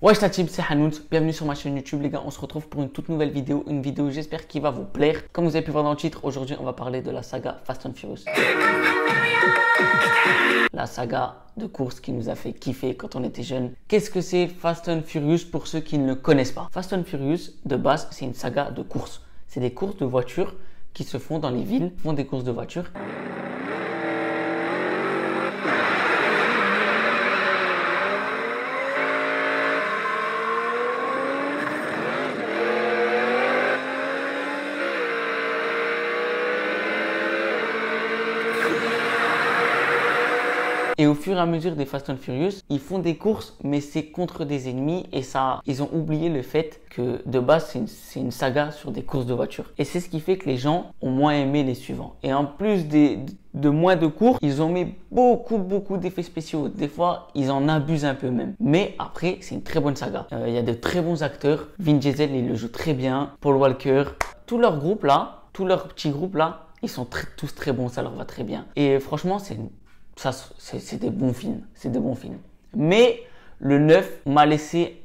Wesh la team, c'est Hanout, bienvenue sur ma chaîne YouTube les gars, on se retrouve pour une toute nouvelle vidéo, j'espère qui va vous plaire. Comme vous avez pu voir dans le titre, aujourd'hui on va parler de la saga Fast and Furious. La saga de course qui nous a fait kiffer quand on était jeunes. Qu'est-ce que c'est Fast and Furious pour ceux qui ne le connaissent pas? Fast and Furious, de base, c'est une saga de course. C'est des courses de voitures qui se font dans les villes, font des courses de voitures. Et au fur et à mesure des Fast and Furious, ils font des courses, mais c'est contre des ennemis. Et ça, ils ont oublié le fait que de base, c'est une saga sur des courses de voitures. Et c'est ce qui fait que les gens ont moins aimé les suivants. Et en plus de moins de courses, ils ont mis beaucoup d'effets spéciaux. Des fois, ils en abusent un peu même. Mais après, c'est une très bonne saga. Il y a de très bons acteurs. Vin Diesel, il le joue très bien. Paul Walker. Tout leur groupe là, tout leur petit groupe là, ils sont tous très bons. Ça leur va très bien. Et franchement, c'est des bons films, Mais le 9 m'a laissé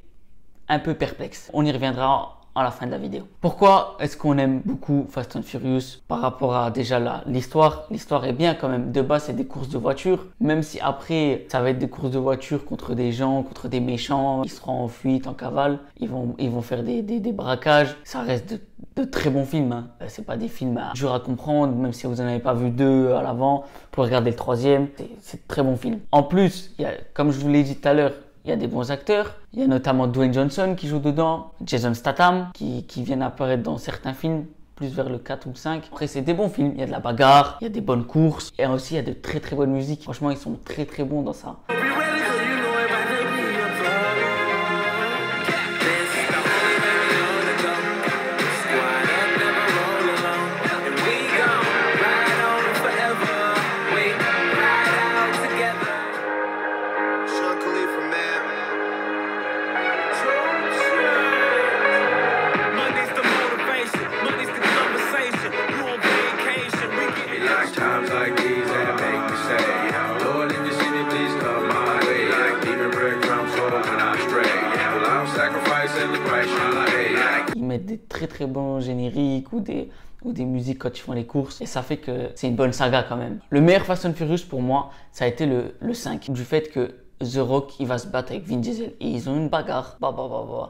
un peu perplexe. On y reviendra à la fin de la vidéo. Pourquoi est-ce qu'on aime beaucoup Fast and Furious par rapport à déjà l'histoire? L'histoire est bien quand même. De base, c'est des courses de voitures. Même si après, ça va être des courses de voitures contre des gens, contre des méchants. Ils seront en fuite, en cavale. Ils vont faire des braquages. Ça reste de très bons films. Hein. C'est pas des films durs à comprendre. Même si vous n'en avez pas vu deux à l'avant, pour regarder le troisième, c'est de très bons films. En plus, comme je vous l'ai dit tout à l'heure, il y a des bons acteurs. Il y a notamment Dwayne Johnson qui joue dedans, Jason Statham qui vient apparaître dans certains films, plus vers le 4 ou le 5. Après, c'est des bons films. Il y a de la bagarre, il y a des bonnes courses. Et aussi, il y a de très bonnes musiques. Franchement, ils sont très bons dans ça. Ils mettent des très bons génériques ou des musiques quand ils font les courses et ça fait que c'est une bonne saga quand même. Le meilleur Fast and Furious pour moi, ça a été le 5, du fait que The Rock il va se battre avec Vin Diesel et ils ont une bagarre,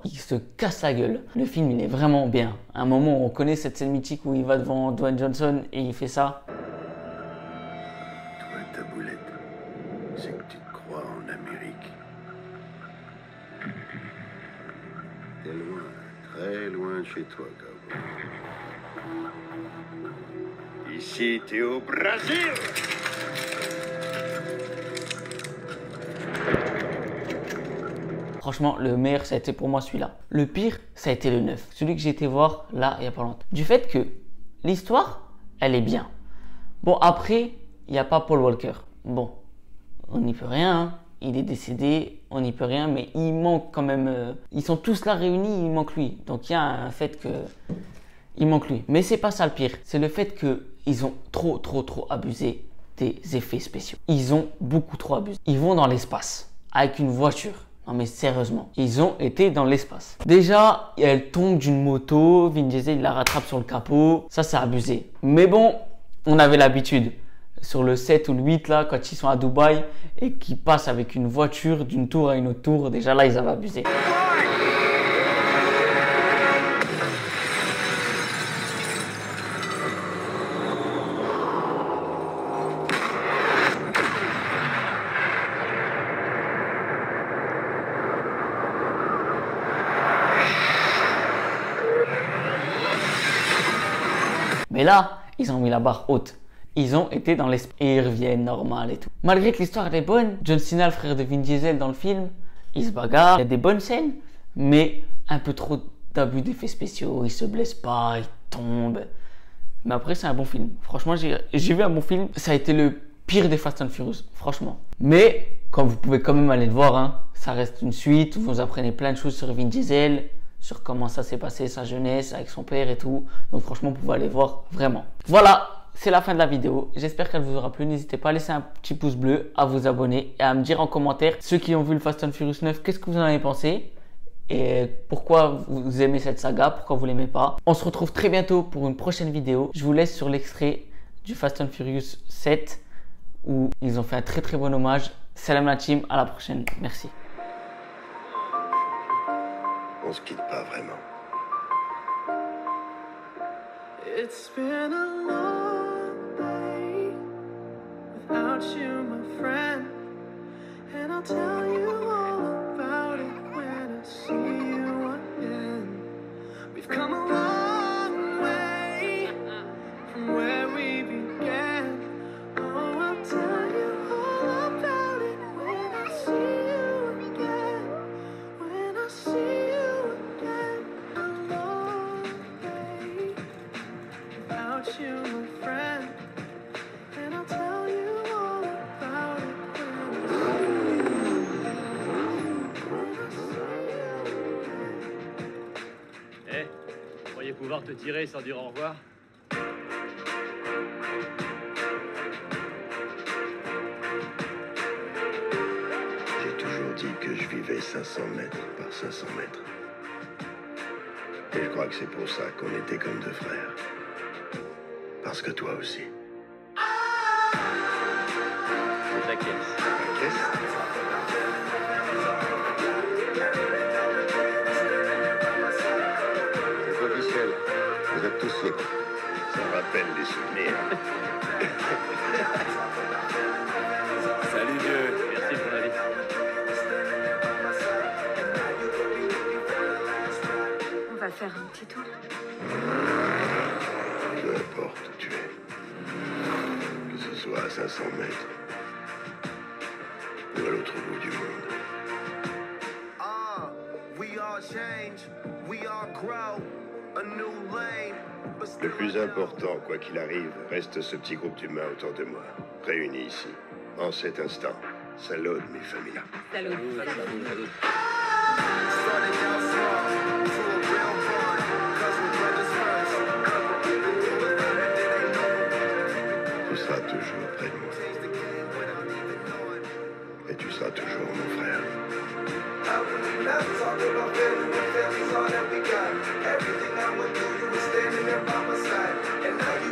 ils se cassent la gueule. Le film il est vraiment bien. À un moment on connaît cette scène mythique où il va devant Dwayne Johnson et il fait ça. Toi ta boulette, c'est que tu te crois en Amérique. T'es loin, très loin de chez toi, cowboy. Ici, t'es au Brésil. Franchement, le meilleur, ça a été pour moi celui-là. Le pire, ça a été le 9. Celui que j'ai été voir là, il n'y a pas longtemps. Du fait que l'histoire, elle est bien. Bon, après, il n'y a pas Paul Walker. Bon, on n'y peut rien, hein. Il est décédé, on n'y peut rien, mais il manque quand même. Ils sont tous là réunis, il manque lui. Donc il y a un fait que il manque lui. Mais c'est pas ça le pire. C'est le fait qu'ils ont trop abusé des effets spéciaux. Ils ont beaucoup trop abusé. Ils vont dans l'espace avec une voiture. Non mais sérieusement, ils ont été dans l'espace. Déjà, elle tombe d'une moto, Vin Diesel il la rattrape sur le capot. Ça, c'est abusé. Mais bon, on avait l'habitude. Sur le 7 ou le 8 là, quand ils sont à Dubaï et qu'ils passent avec une voiture d'une tour à une autre tour, déjà là ils avaient abusé. Mais là, ils ont mis la barre haute. Ils ont été dans l'espace et ils reviennent normal et tout. Malgré que l'histoire est bonne, John Cena, le frère de Vin Diesel dans le film, il se bagarre. Il y a des bonnes scènes, mais un peu trop d'abus d'effets spéciaux. Il se blesse pas, il tombe. Mais après, c'est un bon film. Franchement, j'ai vu un bon film. Ça a été le pire des Fast and Furious, franchement. Mais, comme vous pouvez quand même aller le voir, hein, ça reste une suite où vous apprenez plein de choses sur Vin Diesel, sur comment ça s'est passé, sa jeunesse, avec son père et tout. Donc franchement, vous pouvez aller voir vraiment. Voilà. C'est la fin de la vidéo. J'espère qu'elle vous aura plu. N'hésitez pas à laisser un petit pouce bleu, à vous abonner et à me dire en commentaire, ceux qui ont vu le Fast and Furious 9, qu'est-ce que vous en avez pensé? et pourquoi vous aimez cette saga, pourquoi vous l'aimez pas. On se retrouve très bientôt pour une prochaine vidéo. Je vous laisse sur l'extrait du Fast and Furious 7 où ils ont fait un très très bon hommage. Salam la team, à la prochaine, merci. On se quitte pas vraiment. It's been a long day without you, my friend, and I'll tell you all about it when I see you again. We've come a long way from where we began. Oh, I'll tell you all about it when I see you again. When I see you again. A long way without you, my friend, and I'll tell you all about it when I see you again. Eh, vous croyez pouvoir te tirer sans dire au revoir? J'ai toujours dit que je vivais 500 mètres par 500 mètres. Et je crois que c'est pour ça qu'on était comme deux frères. Parce que toi aussi. C'est ta caisse. La caisse? C'est officiel. Vous êtes tous libres. Ça rappelle des souvenirs. Salut vieux. Merci pour la vie. On va faire un petit tour. Peu importe où tu es. Que ce soit à 500 mètres ou à l'autre bout du monde. We all change, we all grow, a new lane. Le plus important, quoi qu'il arrive, reste ce petit groupe d'humains autour de moi, réunis ici, en cet instant. Salut, mes familles. Starting out small, to a real bond, 'cause we're brothers first. Tu seras toujours près de moi. Change the game without even knowing. Et tu seras toujours mon frère. Never talk about family when family's all that we got. Everything I went through, you were standing there by my side. And now you